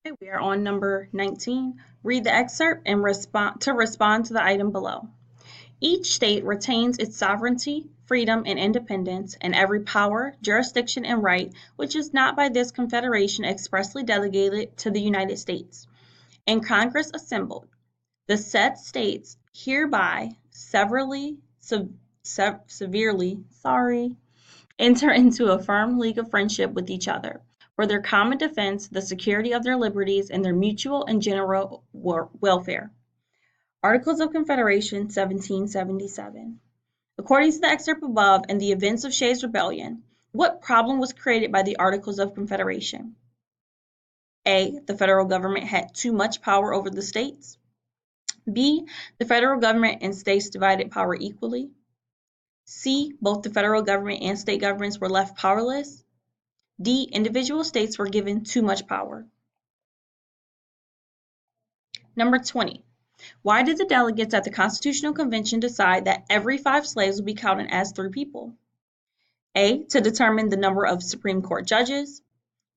Okay, we are on number 19. Read the excerpt and respond to the item below. Each state retains its sovereignty, freedom, and independence, and every power, jurisdiction, and right which is not by this Confederation expressly delegated to the United States. And Congress assembled, the said states hereby severely enter into a firm league of friendship with each other, for their common defense, the security of their liberties, and their mutual and general welfare. Articles of Confederation, 1777. According to the excerpt above and the events of Shays' Rebellion, what problem was created by the Articles of Confederation? A. The federal government had too much power over the states. B. The federal government and states divided power equally. C. Both the federal government and state governments were left powerless. D. Individual states were given too much power. Number 20. Why did the delegates at the Constitutional Convention decide that every 5 slaves would be counted as 3 people? A. To determine the number of Supreme Court judges.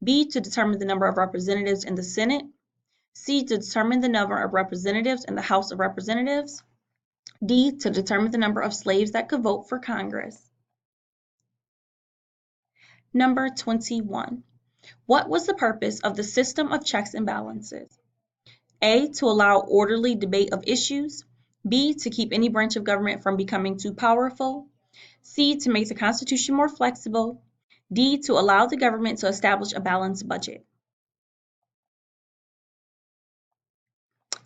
B. To determine the number of representatives in the Senate. C. To determine the number of representatives in the House of Representatives. D. To determine the number of slaves that could vote for Congress. Number 21. What was the purpose of the system of checks and balances? A. To allow orderly debate of issues. B. To keep any branch of government from becoming too powerful. C. To make the Constitution more flexible. D. To allow the government to establish a balanced budget.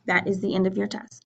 That is the end of your test.